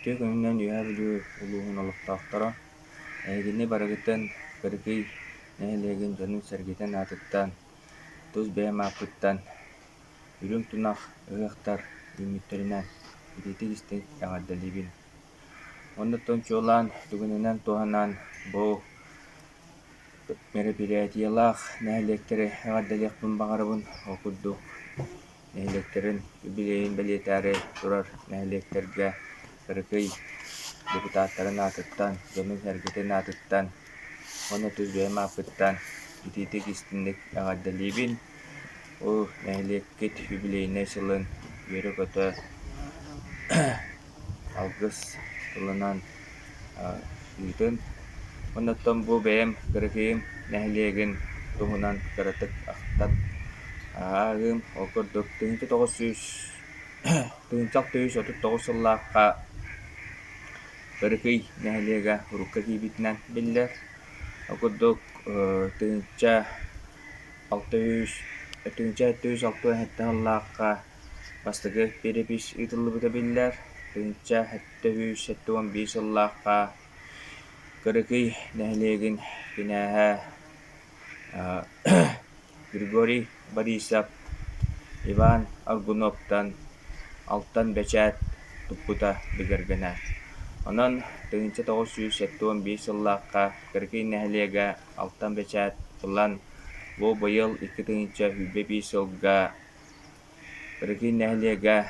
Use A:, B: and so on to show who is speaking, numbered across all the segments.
A: Tüy gününden üye biliyor uluğun oluqtaqtara. Ägini baragıtan Kırыкый нэһилиэгин жанын сәргетен атыттан, туз бэм апыттан, үрүң тунах ыгақтар үмүттеринен биэриитэ истен яңардалибин. Оннотон чуолаан түгүнүнен туһанан бу мероприятиялаах нэһилиэгтери яңардалиахпын баҕарабын окурдук. Нэһилиэгтерин юбилейин белиэтээри турар нэһилиэгтергэ Кырыкый депутаттарын атыттан, жанын сәргетен атыттан, оны туз бэм апыттан биэриитэ истинник яңардалибин. О нэһилиэгкит юбилейне сылын үөрэ көтө алгыс тылынан үйтін. Оннаттан бу бэйэм Кырыкыйым нэһилиэгин туһунан кыратык ахтан аагым окурдук тыгынчал тыгыс отут тоҕус сыллаахха Кырыкый нэһилиэгэ урукка киибитинэн биллэр. Окурдук тыгынча 706 хеттаһыллаахха бастыгы перепис ытыллыбыта биллэр. Тыгынча 715 сыллаахха Кырыкый нэһилиэгин кинээһэ Григорий Борисов, Иван Аргуновтан Алтан бэчээт туппута бигэргэнэ. Онон тыгынча 975 сыллаахха Кырыкый нэһилиэгэ Алтан бэчээт ылан бу быйыл 2025 сылга Кырыкый нэһилиэгэ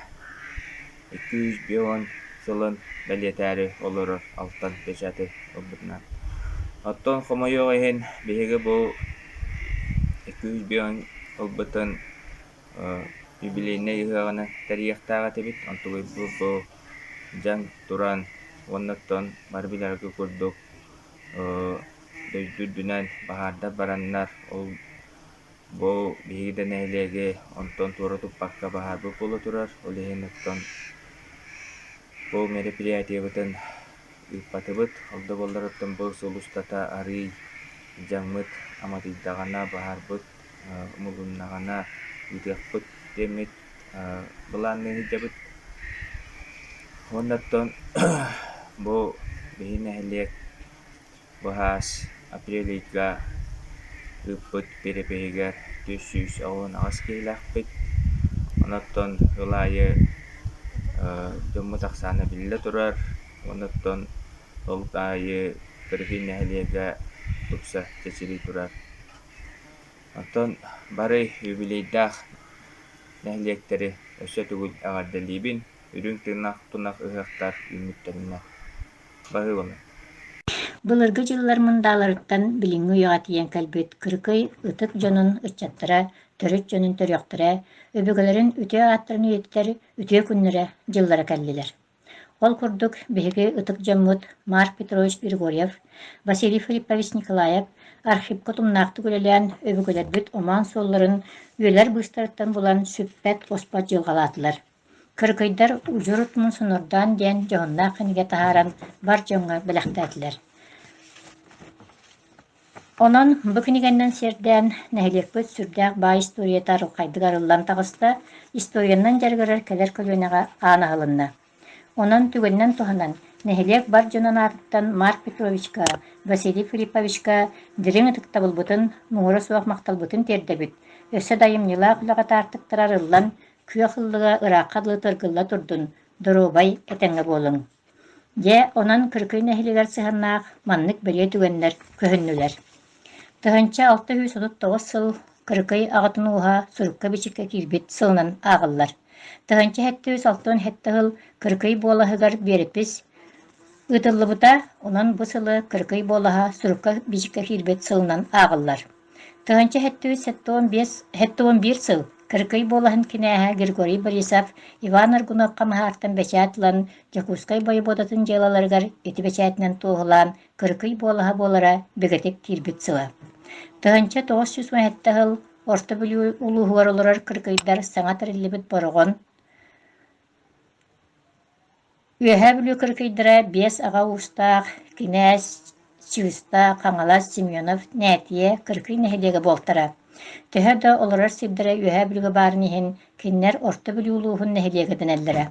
A: 200 бион сылын белиэтээри олорор Алтан бэчээти ылбытынан. Оттон хомойоҕ иһин биһиги бу 200 бион ылбытын юбилейне ыһыаҕына тэриэхтээҕэ тибит. Онтугуй бу дьаҥ туран уонноттон бар билэргэ курдук дөйдүрдүнэн баһаарда бараннар ол бу биһиги нэһилиэги онтон туора туппакка баһаарбы буола турар. Ол иһиннэттон бу мероприятиебытын ыыппатыбыт олда боллароттон бу сулустата арый дьаҥмыт аматыйдаҕана баһаарбыт умулуннаҕана үтүөхпүт диэммит былаанныыһы дьабыт. Оннаттон бу биһи нэһилиэг быһаас апрелийга ыыппыт перепеһигэр 200 оҕун аҕас киһилээхпит. Оноттон ылаайы дьомму тахсаана биллэ турар. Оноттон ол аайы Кырыкый нэһилиэгэ тупса чэчилий турар. Онтон бары юбилейдаах нэһилиэгтери өссө түгүл аҕардалиибин үрүң тунах ыһыахтар үмүттеринэ баһыы буолар.
B: Былыргы дьыллар мындааларыттан билиҥҥи уйаҕа тиийэн кэлбит Кырыкый ытык дьонун ыччаттара, төрүт дьонун төрүөхтөрэ, өбүгэлэрин үтүө ааттарын үйэттэр үтүө күннэрэ дьыллара кэллилэр. Ол курдук биһиги ытык дьоммут Марк Петрович Григорьев, Василий Филиппович Николаев архивка тумнаахты күлэлээн өбүгэлэрбит омаан суолларын үөлэр быыстарыттан булан сүппэт оспат дьылгалаатылар. Кырыкыйдар ужур утумун сонордаан диэн дьоһуннаах кинигэ таһааран бар дьоҥҥа бэлэхтээтлэр. Онон бу кинигэннэн сиэрдээн нэһилиэкпит сүрдээх баа историятар улхайдыгар ыллан таҕыста историяннан дьарыгырар кэлэр көлүөнэҕэ аанаһылынна. Онон түгэннэн туһанан нэһилиэк бар дьонун ааттан Марк Петровичка, Василий Филипповичка дириң ытыктабылбытын, муҥура суох макталбытын тиэрдэбит. Өссө дайымньылаах үлэҕэ ыллан күөх ыллыга ыраакка дылытыргылла турдун, доруубай этэҥҥэ буолуҥ. Дьэ онон Кырыкый нэһилиэгэр сыһаннаах маннык бэрիэ түгэннэр көһүннүлэр. Тыһынча 639 сыл Кырыкый аҕатын ууһа сурукка бичикке киирбит сылынан ааҕыллар. Тыһынча 706 хэттыһыл Кырыкый буолаһыгар биэриппис ыытыллыбыта, онон бу сылы Кырыкый буолаһа сурукка бичикке киирбит сылынан ааҕыллар. Тыһынча 711 сыл Кырыкый буолаһын кинээһэ Григорий Борисов, Иван Аргуновка маһаартан бэчээтлан Якутскай воеводатын дьыалаларыгар ити бэчээттинэн туоһулаан Кырыкый буолаһа буолара бигэтик киирбит сыла. Тыһынча 917 орто бүлүү улууһугар олорор Кырыкыйдар саҥа тэриллибит бороҕон үөһэ бүлүү Кырыкыйдара 5 аҕа уустаах кинээс Чыгыста, Хаҥалас, Семенов, Нෑтиэ Кырыкый нэһилиэгэ буолтара. Төһө да олорор сибдэрэ үөһэ бүлүгэ баарын иһин киннэр орто бүлүү улууһун нэһилиэгэтин эллэрэ.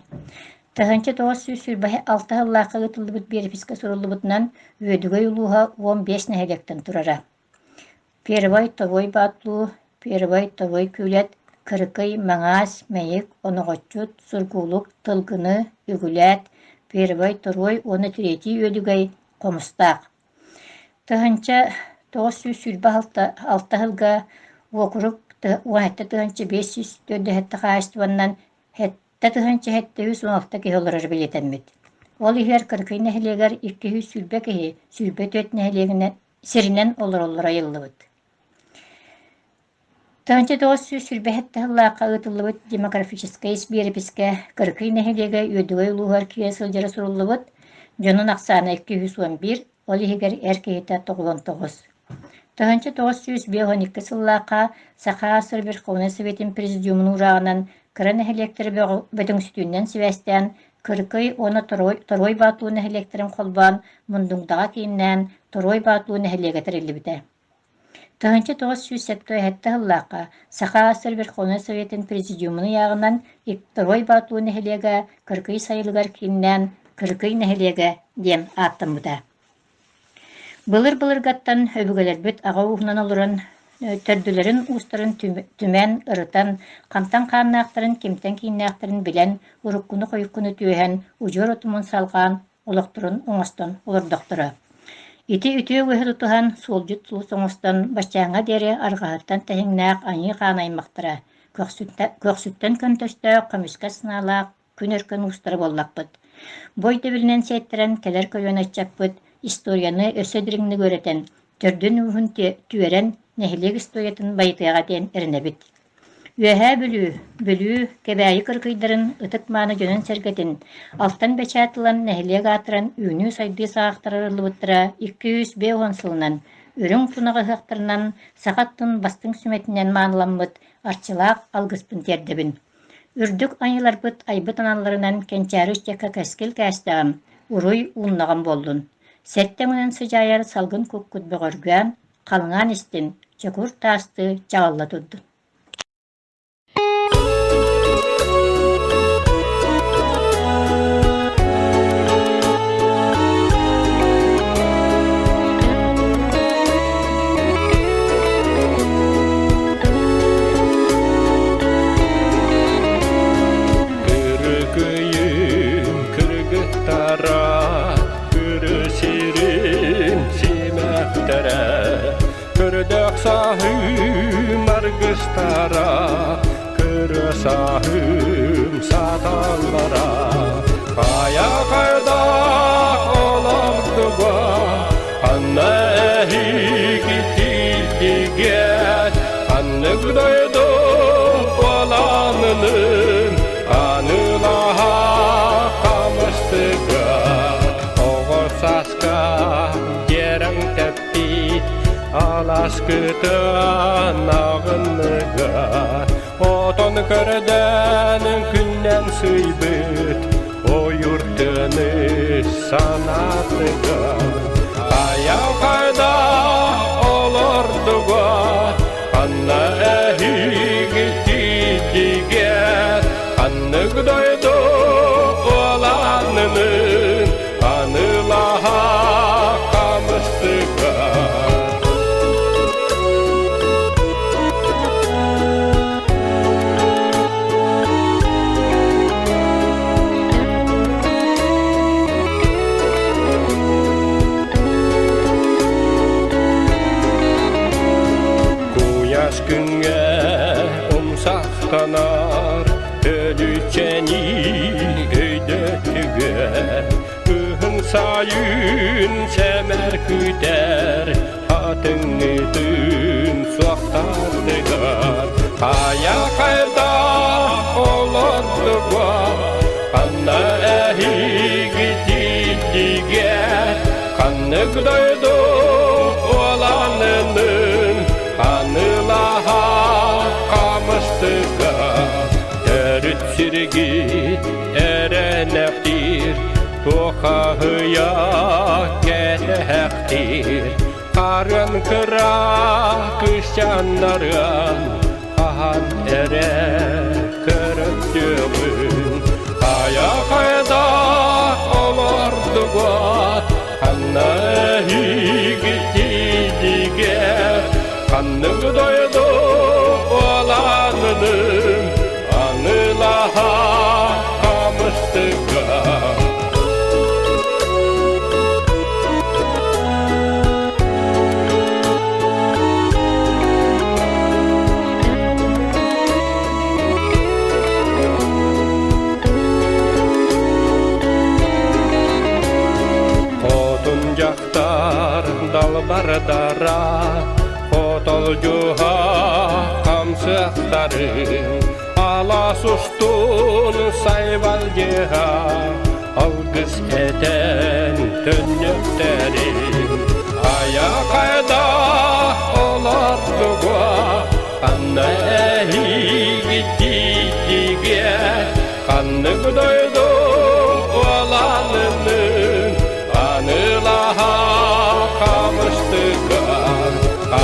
B: Таханча тоғыз сүрбәһе 6 ыллааққа ытыллыбыт биэриписка суруллубутунан үөдүгэй улууһа 15 нэһилиэктэн турара. Первой тобой баатлуу, первой тобой күлэт, кырыкый, маҥаас, мэйик, оноҕоччут, сургуулук, тылгыны, үгүлэт, первой, второй, оны третий үөдүгэй комустаах. Таханча тоғыз сүрбәһе 6 ылга уокурук уаһетте таханча 500 төддөһетте хаастыбаннан таханча хэттеүс 16 киһи олорор билетэммит. Ол иһэр кырыкый нэһилиэгэр 200 сүрбэ киһи сүрбэ төт нэһилиэгинэ сиринэн олороллора йыллыбыт. Таханча тоғыз сүрбэһетте ыллааққа ытыллыбыт демографическая биэриписке кырыкый нэһилиэгэ үөдүгэй улууһар киэ сылдьара суруллубут, дьонун аксаана 211, ол иһигэр эр киһитэ 99. Таханча тоғыз сүрбэһэ сыллааққа Сахаа Сыр Верховный Советин президиумун ураагынан кыра нэһилиэктери бөтөҥсүтүүнэн сибэстэн кырыкый оны торой баатлуу нэһилиэктерин холбаан мундуңдаҕа кииннээн торой баатлуу нэһилиэгэ тэриллибитэ. Таханча тоғыз сүрбэһэтте ыллааққа Сахаа Сыр Верховный Советин президиумун яағынан торой баатлуу нэһилиэгэ кырыкый сайылыгар кииннээн кырыкый нэһилиэгэ диэн ааттаммыта. Былыр-былыргаттан өбүгэлербит аҕа уһунан олорон төрдүлөрүн уустарын түмэн, ырытан, хантан хааннаахтарын, кимтен кииннаахтарын билэн, уруккуну хойуккуну түөһэн, ужуор отумун салгаан, олохторун оҥостон олордохтора. Ити үтүө үһэ тутуһан суолдьут сулус оҥостон баччааҥҥа диэри арҕаһыттан тэһиҥнаах аñыы хаанаймахтара. Көхсүттэн көнтөстөөк көмүскэ сынаалаах күн өркөн уустары боллакпыт. Бой дөбүлүнэн сиэттерэн келер көйөн аччаппыт, историяны өссөдүрүҥнү көрөтен, төрдүн уһун түөрэн нэһилиэг историятын байытыаға диэн эринэбит. Үөһää бүлүү кэбээйи кыргыйдарын ытык мааны дьонун сэргэтин, алтан бэчээтылан нэһилиэг аатыран үүнүү сайдыы саҕахтарарыллыбыттара 205 сылынан өрүң тунаҕыһыахтарынан саҕаттын бастың сүмэтинэн маанламмыт арчылаах алгыспын тиэрдэбин. Үрдүк айыларбыт айбыт аналларынан кенчээрүс чэкка кэскил кээстээм, уруй ууннаган болдун. Сеттеңүнэн сыжаяр салгын куккут бөгөргөөн, қалыңан истин, чокур таасты чагалла tuddu.
C: Kırıkıyım kırgıttara, kırışırın simektere, kırdök sahım argıstara, kırı sahım satallara. Kaya kayda olardığa, anne gitildiğer, anne gıdaydı olanının, anılaha kamıştıga, oğur saska yerang tepit, alaskıtan ağınlıga, oton kırdan künden sıybıt, o yurtını sanatıga. Ayaw kayda olurduga, anna gittidiger, anna gıdaydı olanının, anılaha kamıştıga. Kuyaş günge umsaktanar, ölüçeni öydötüge, ühün sayın semer küter, hatını dün suaktardıgar. Aya kayda olurduga, anna gittidiger, kanı gıdaydı olanının, anılaha kamıştıga. Törüt sirgit erenektir, tohahıya gedektir. Karın kıra kışanların, kahan ere kırıp dövün. Kaya kayda Kanık doydu olanının anılaha kamıştıga. Otun jaktar dal bardara, otolcuha kamsıqtarın, ala sustun sayvalcıha, algız eten tönjökterin. Ayakayda olardığa, kanna ehigittiğe, kanlık doydu olanının anılaha kamıştıga.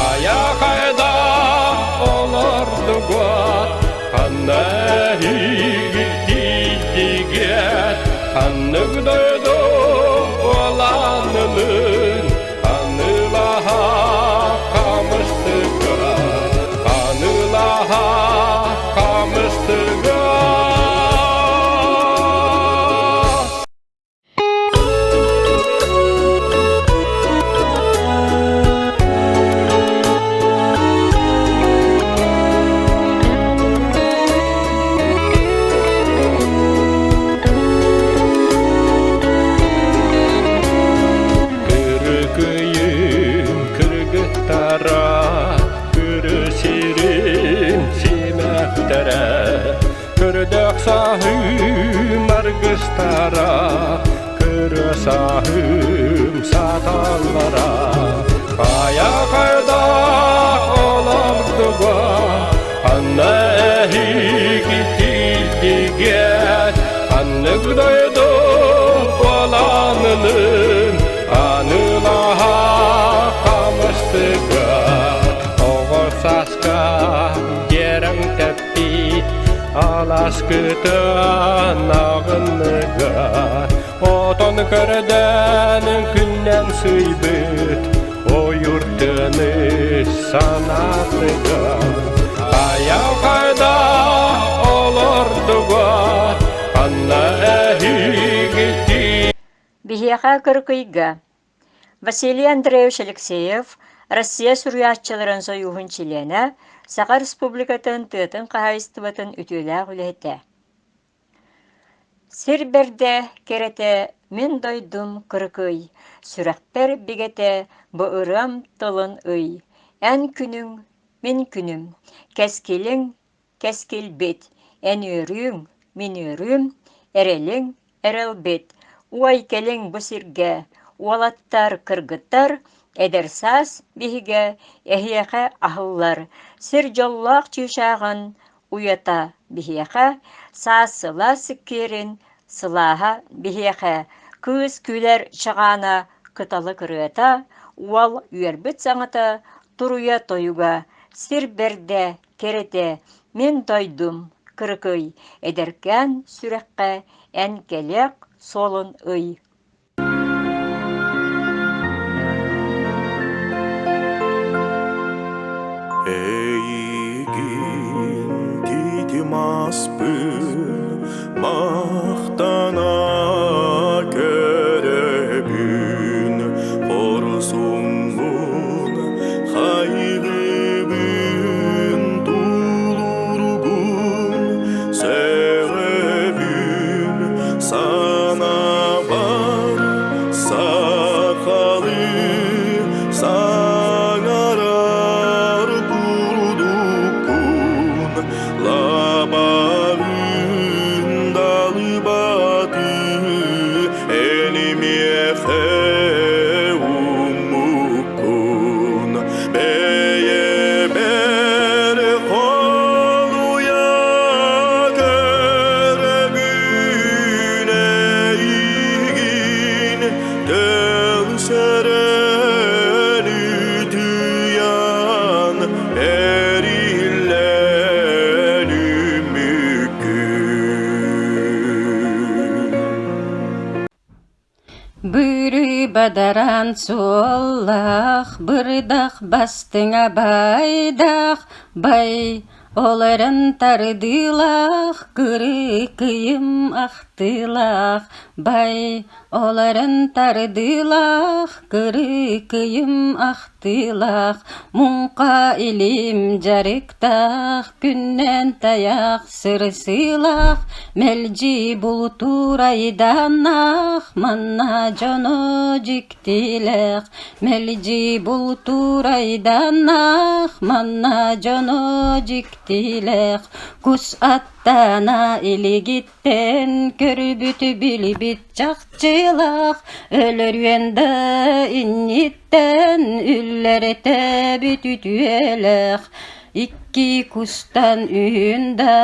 C: Ayakayda olardığa, kanna ehigittiğe, kanlık doydu olanının anılaha kamıştıga. Anılaha kamıştıga. Kırıkıyım kırgıttara, kırısırım simehtara, kırdök sahım argıstara, kırısahım satallara. Ayakayda olardığa, anna ehigittiğe, anlık doydu olanının anılaha kamıştıga. Oğuz saska yerang tepti, alaskıtan ağınlıga. Oton kırdan künden sıybıt, o yurtını sanatıga. Ayakayda olardığa, anna ehigiti.
B: Биһиэхэ Кырыкыйга. Василий Андреевич Алексеев, Россия сурьяатчыларын союхун чилена, Саха Республикатын тыатын кахайыстыбатын үтүлээх үлэхэтэ. Сир берде керете мен дойдум Кырыкый, сүрэхпер бигете быырам тылын ый. Эн күнүң, мен күнүм, кескилиң, кескилбит, эн өрүң, мен өрүм, эрелиң, эрелбит. Уай келең бу сирге, уалаттар кыргыттар, эдерсас биһиге эһиэхэ аһыллар, сир жоллоох чыышаагын уята биһиэхэ, саассыла сиккиирин сыллааха биһиэхэ, кыыс күлэр чаҕаана кыталы кырыата, уал үөрбүт саҥата туруя тойуга, сир берде керете мен дойдум Кырыкый, эдеркэн сүрэххэ эн келек солун ый.
D: Эйгин титимаспын, мақтана көрөбүн, орсуңбун хайрыбын тулургун, себебин сана бар сакалы саңарар курдуккун, лабагын далбаты элимехе уммуккун, бейебер колуя көрөбүн эйгин төлсөрөнү туян эриллери мүккүн.
B: Быры
E: бадаран сыллаах, бырдах бастыңа байдах, бай оларын тардылах, кырыкыйым ахтылах, бай оларын тардылах, кырыкыйым ахтылах, мунка илим жарыктах, күннен таяк сырсылах, мелжи бултур айданах, манна жоно жиктилах, мелжи бултур айданах, манна жоно жиктилах, кус аттана илигиттен көрбүт билбит жакчылах, өлөрүенде инниттен үллерете бүтүтүелах, икки кустан үйүнда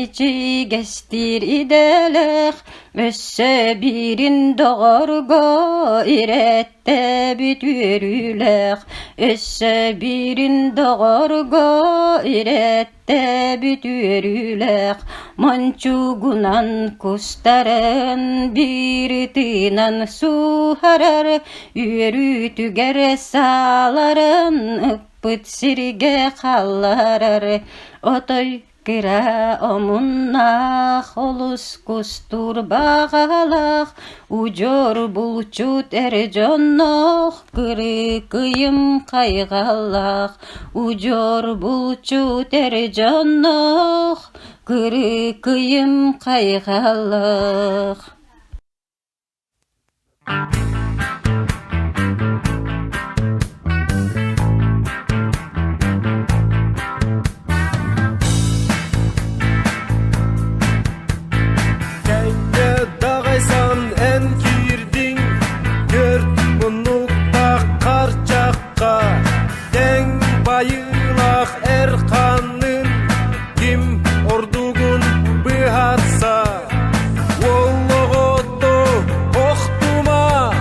E: ичи гестир иделех, өссө бирин догорго иретте бүтүөрүлех, өссө бирин догорго иретте бүтүөрүлех, мончугунан кустарын бир тыынан суарар, үйөрүтүгер саларын ыппыт сирге калларар, отой кыра омуннах, олус кустур багалах, ужор булчут жоннох, кырыкыйым кайгалах, ужор булчут жоннох, кырыкыйым кайгалах.
D: Bayılах Erkan'ın kim ordugun bıharsa, Вологодо охтума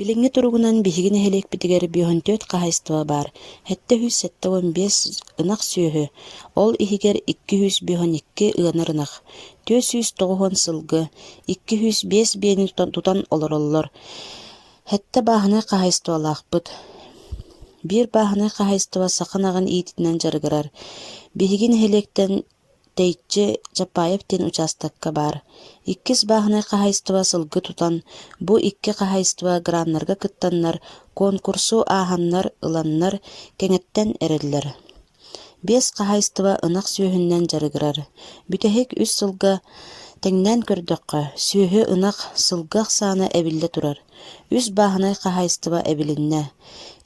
F: Билинге туругунан биһигин эхелек битигер бүйөнтөт кахайстыва бар. Хетте 175 ынак сүйөһү. Ол ихигер 212 ынырынак. 490 сылгы, 205 биени тутан олороллор. Хетте баахына кахайстывалаахпыт. Бир баахына кахайстыва сакынагын иитинен жарыгырар. Биһигин эхелектен Тейче Чапаевтен участокка бар. 2 баахына кахайстыва сылгы тутан, бу 2 кахайстыва граннарга кыттаннар, конкурсу ааханнар, ыланнар, кеңеттен эреллер. 5 кахайстыва ынак сүйөһүннен жарыгырар. Бүтэһик 3 сылга Теңнен көрдөккө сүйө ынак сылгах саны эбилле турар. Үс баһынай кахайстыба эбилинне.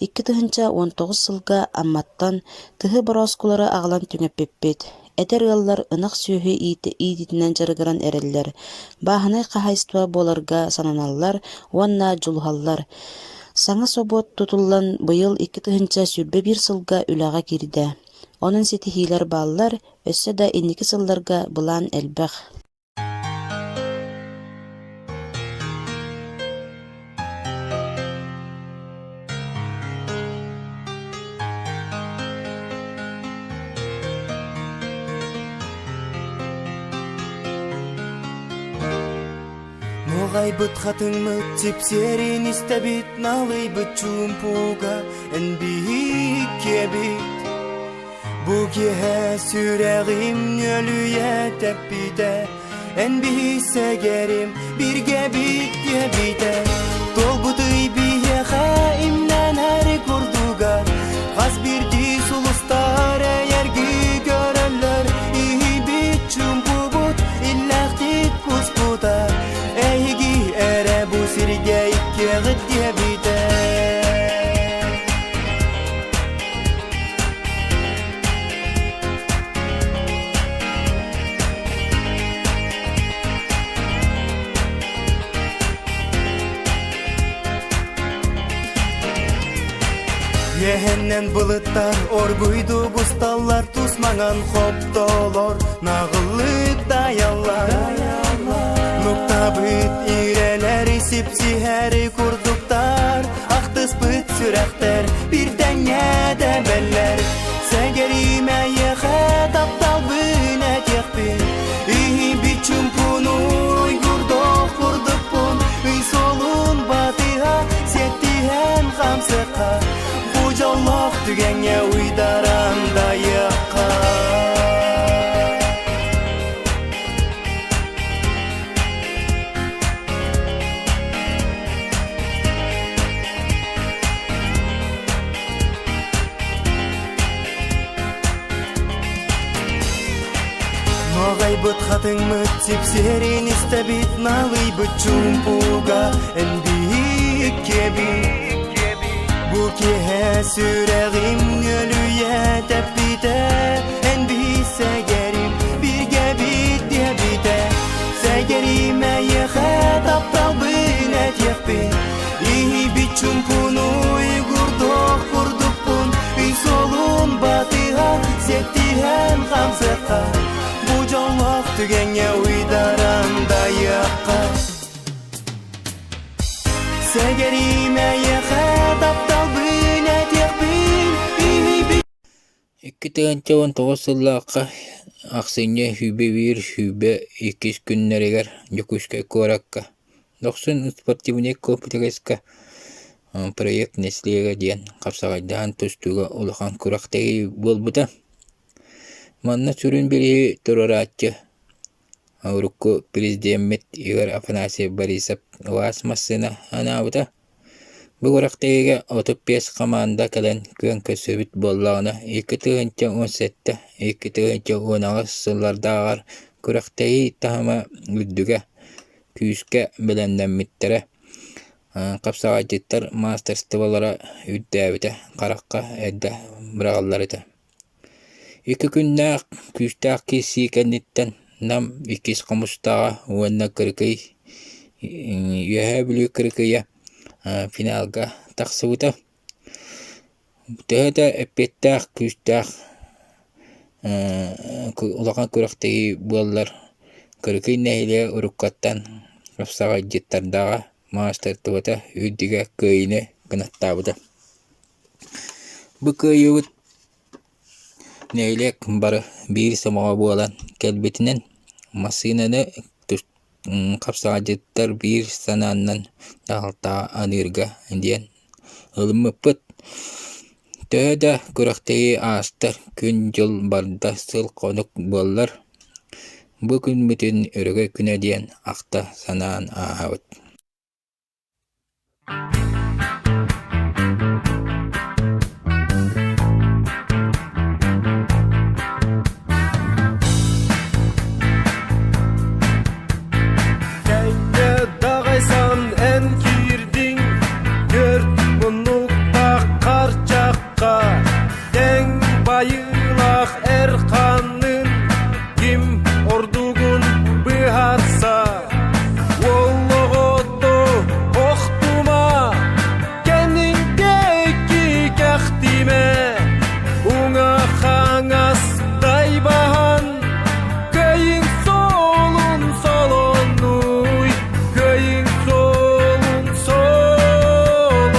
F: 2-19 сылга амматтан тыһы бороскулары аглан түңөппеппит. Этер ыллар ынак сүйө иитинен жарыгыран эреллер. Баһынай кахайстыба боларга сананаллар, уанна жулхаллар. Саңа собот тутуллан быйыл 2 сүрбе бир сылга үлага кирде. Onun seti hiler ballar, össe da inniki sıllarga bulan elbэх.
D: Ноғайбыт хатыңмы тепсерин истебит, налыйбыт чумпуга энбиик кебит. Bukihe süreğim ölüye tepide, en bihisse gerim bir gebit gebide. Dolbuduy biye haimden her kurdugar, az bir dis ulustar yergi görürler. İhi bit çumpubut illahtit kuspuda, eygi ere bu sirge ikke gıt gebide. Yehennen bılıttar orguydu bustallar, tusmanan hoptolor nağıllık dayallar. Nukta bıt ireleri sipsiheri kurduktar, aktıs bıt sürekter bir denge de beller. Segerime yehe taptal büne tekbir, iyi bir çumpunuy gurdok kurduk bun. Üy solun batıha settihen kamsıka, Allah tügenge uydaran dayakka. Noğaybıt hatыңмы тепсерин истебит, налыйбыт чумпуга энбиик кебит. Bukihe süreğim ölüye tepide, en bihisse gerim bir gebit debide. Segerime yehe taptal bünet yekbit, iyi bir çumpunuy gurdok kurduk bun. Üy solun batıha settihen kamsıka, bu canlak tügenge uydaran dayakka. Segerime yehe taptal bünet yekbit.
G: 2-19 сыллаахка аксыня хүбе бир хүбе 2 күннерегер жокушка коракка 90 спортивный комплекска проект нэһилиэгэ диэн капсагайдан тустуга улахан курактаги болбута. Манна сүрүн бири турарачы Аурукку президент Игорь Афанасьев Борисов вас массына анабыта. Бугурактаги 35 команда кален көн көсөбүт боллагына 2-17 2-19 сыллардагар курактаги тахама үддүгө күүскө беленденмиттере капсагайттар мастерстволора үддәбите каракка эдде брагалларыта. 2 күннәк күстәк киси кенниттен нам 2 комустага уанна Кырыкый яһәблү Кырыкыя финалга таксыбыта. Тэдә эппеттәк күстәк улаган курактаги боллар Кырыкый нэһилиэгэ уруккаттан капсагайттардага мастертыбыта үддүгө көйүнө гынаттабыта. Бу көйүбүт нэһилиэг бары бир самага болан келбетинен масынаны капсагайттар бир сананнан далта анырга диэн ылмыппыт. Тэдә курактаги астар күн жыл барда сыл конук боллар. Бу күн бүтүн өрөгө күнө диэн акта санаан аабыт.
C: сайылах эрканын ким ордугун быһарса оллоготто охтума кенин кеки кахтиме уңа хаңас тайбахан кайын солун солонуй кайын солун солонуй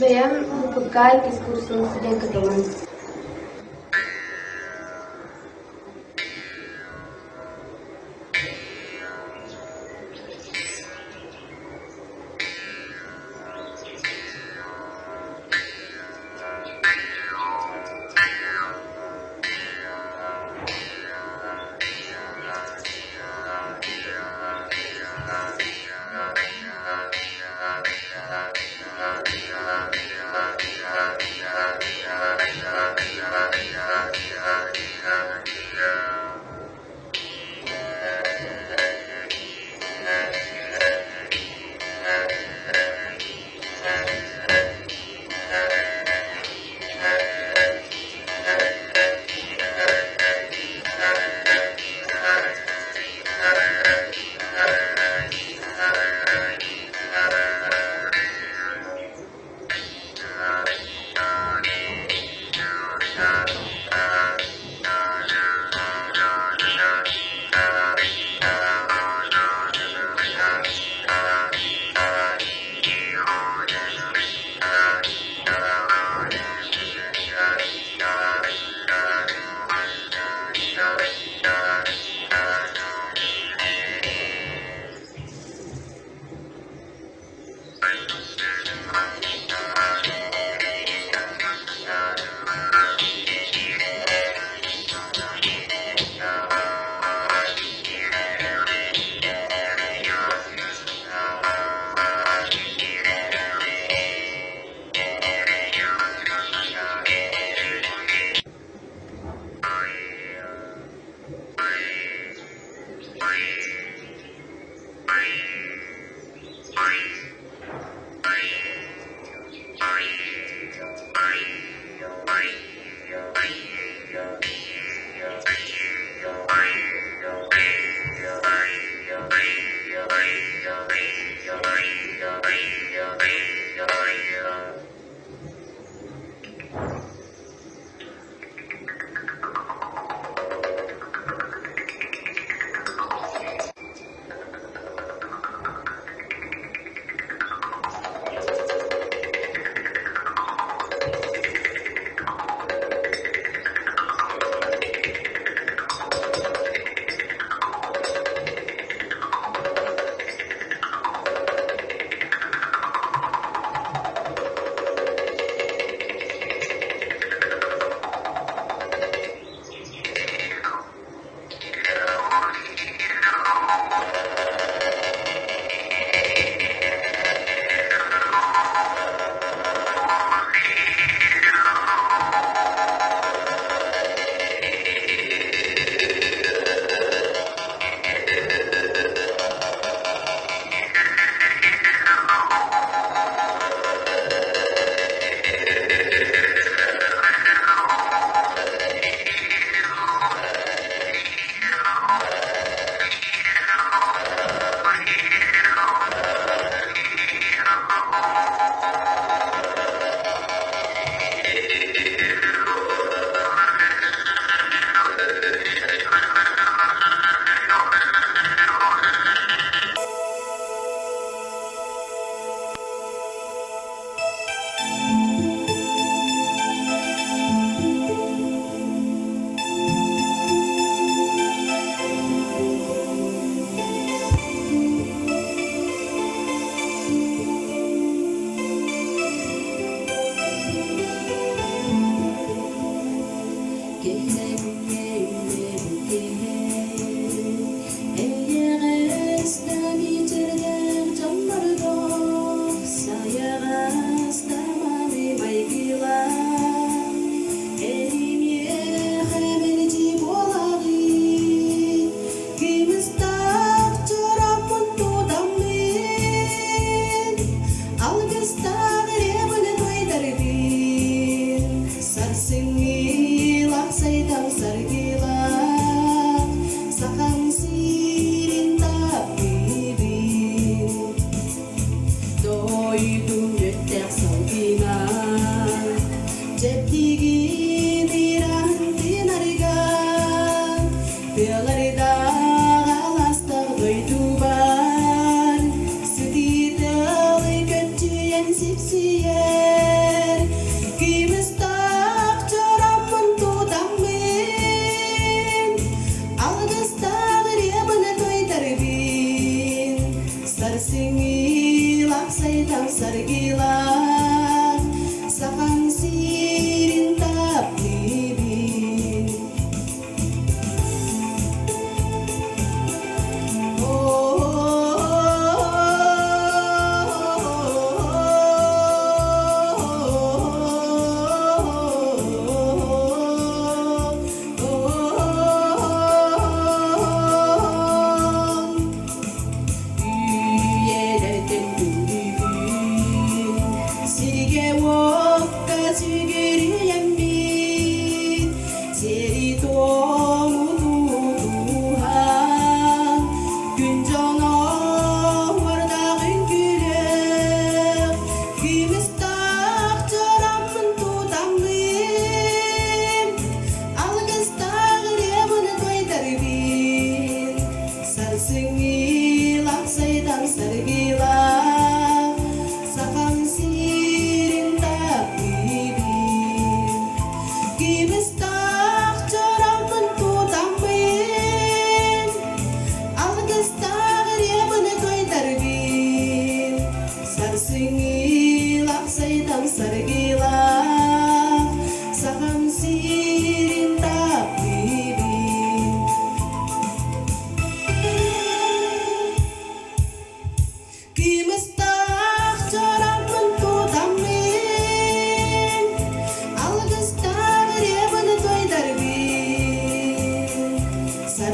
H: Бэйэм Кырыкый дискурсын сиден кытылын.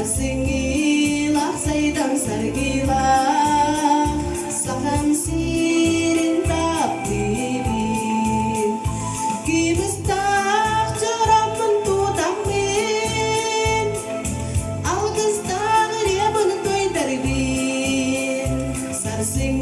D: Sarsingilah saydang sargilah Sakam sirin tap dibin Kibistak jaram mentutang bin Alkistak dia menentuin terbin Sarsing